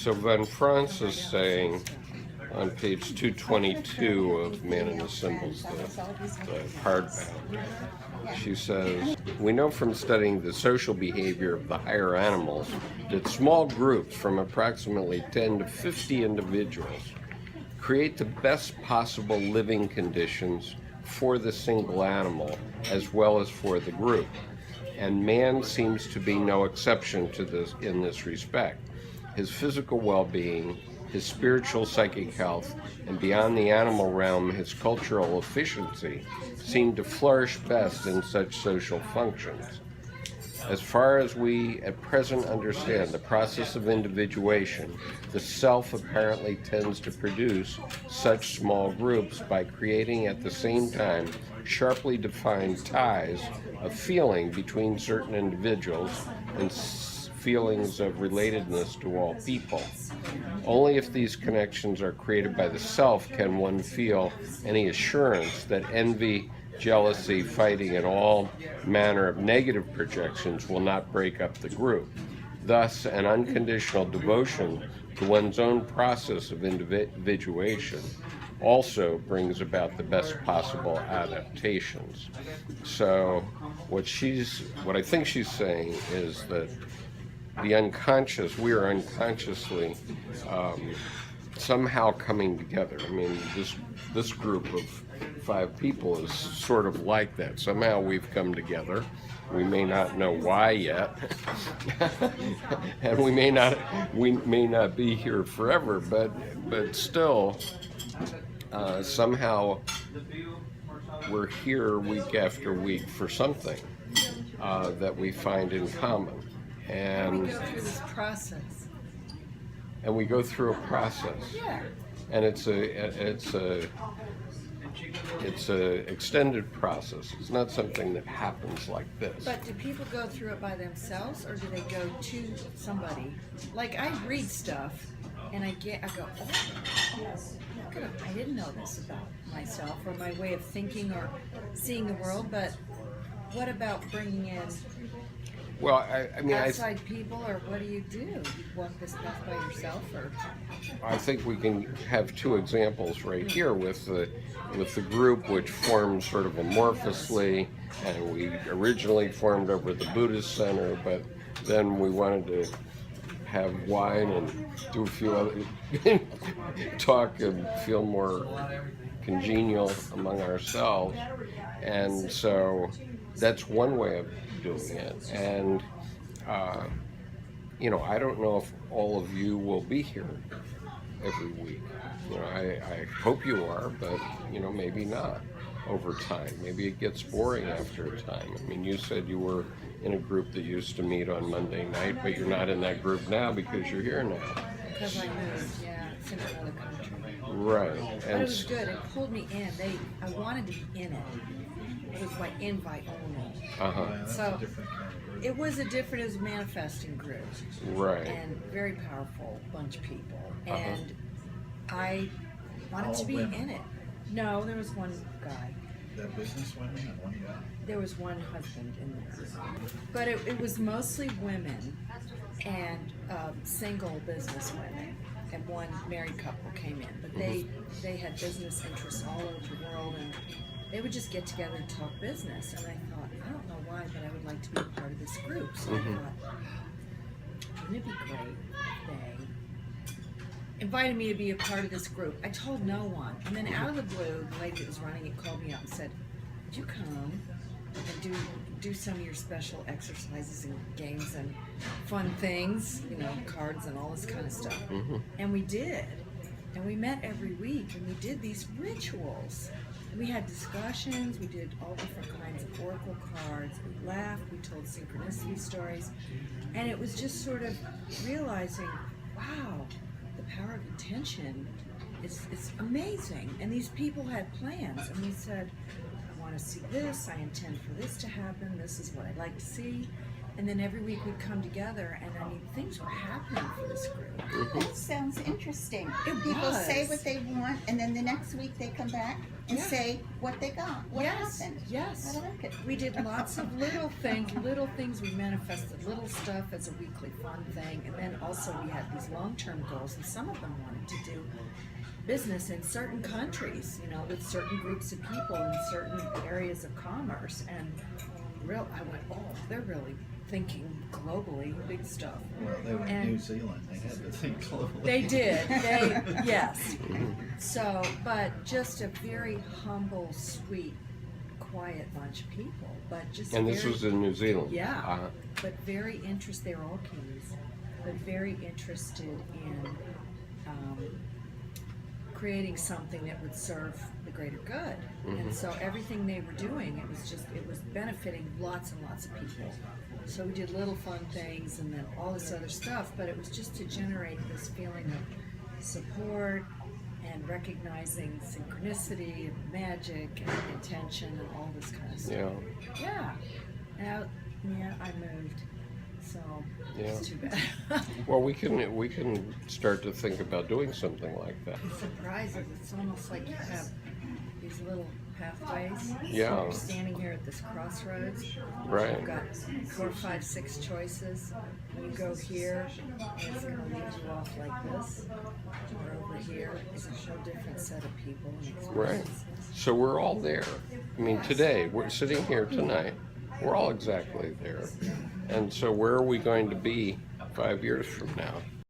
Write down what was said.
So Van France is saying on page 222 of Man and the Symbols, the hardbound, she says, we know from studying the social behavior of the higher animals that small groups from approximately 10 to 50 individuals create the best possible living conditions for the single animal as well as for the group. And man seems to be no exception to this in this respect. His physical well-being, his spiritual psychic health, and beyond the animal realm, his cultural efficiency seem to flourish best in such social functions. As far as we at present understand the process of individuation, the self apparently tends to produce such small groups by creating at the same time sharply defined ties of feeling between certain individuals and feelings of relatedness to all people. Only if these connections are created by the self can one feel any assurance that envy, jealousy, fighting, and all manner of negative projections will not break up the group. Thus, an unconditional devotion to one's own process of individuation also brings about the best possible adaptations. So what I think she's saying is that we are unconsciously somehow coming together. I mean, this group of 5 people is sort of like that. Somehow we've come together. We may not know why yet, and we may not be here forever. But still, somehow we're here week after week for something that we find in common. And we go through this process. And we go through a process. Yeah. And it's a extended process. It's not something that happens like this. But do people go through it by themselves, or do they go to somebody? Like, I read stuff, and I go, oh, I didn't know this about myself or my way of thinking or seeing the world. But what about bringing in? Well, I mean, outside people, or what do? You walk this path by yourself, or? I think we can have 2 examples right here with the group, which formed sort of amorphously, and we originally formed over the Buddhist Center, but then we wanted to have wine and do a few other talk and feel more congenial among ourselves, and so that's one way of doing it. And I don't know if all of you will be here every week. I hope you are, but maybe not over time. Maybe it gets boring after a time. I mean, you said you were in a group that used to meet on Monday night, but you're not in that group now because you're here now. Because I moved, yeah, it's in another country. Right. But it was good. It pulled me in. I wanted to be in it. It was by invite only. Uh-huh. So it was a manifesting group. Right. And very powerful bunch of people. And I wanted to be in it. No, there was one guy. The business women and one guy? There was one husband in the group. But it was mostly women and single business women. And one married couple came in. But they had business interests all over the world, and they would just get together and talk business. And I thought, I don't know why, but I would like to be a part of this group. So I thought, wouldn't it be great if they invited me to be a part of this group? I told no one. And then out of the blue, the lady that was running it called me up and said, would you come and do some of your special exercises and games and fun things, cards and all this kind of stuff. And we did. And we met every week, and we did these rituals. We had discussions, we did all different kinds of oracle cards, we laughed, we told synchronicity stories, and it was just sort of realizing, wow, the power of intention is amazing. And these people had plans, and we said, I want to see this, I intend for this to happen, this is what I'd like to see. And then every week we'd come together, and things were happening for this group. sounds interesting. It People say was. what they want, and then the next week they come back and Yeah. say what they got, what Yes, happened. yes. I like it. We did lots of little things, little things. We manifested little stuff as a weekly fun thing. And then also we had these long-term goals, and some of them wanted to do business in certain countries, you know, with certain groups of people in certain areas of commerce. And I went, oh, they're really thinking globally, big stuff. Well, they were in And- New Zealand, they had to think globally. They did, yes. So, but just a very humble, sweet, quiet bunch of people, but just And this very- was in New Zealand? Yeah, Uh-huh. but very interested, they were all Kiwis, but very interested in creating something that would serve the greater good. And so everything they were doing, it was benefiting lots and lots of people. So we did little fun things and then all this other stuff, but it was just to generate this feeling of support and recognizing synchronicity and magic and intention and all this kind of stuff. Yeah. Yeah. I moved. So it's too bad. Well, we can start to think about doing something like that. Surprises. It's almost like you have these little pathways. Yeah. You're standing here at this crossroads. Right. You've got 4, 5, 6 choices. You go here, and it's going to lead you off like this. Or over here is a whole different set of people and Right. experiences. So we're all there. I mean, today, we're sitting here tonight. We're all exactly there. And so where are we going to be 5 years from now?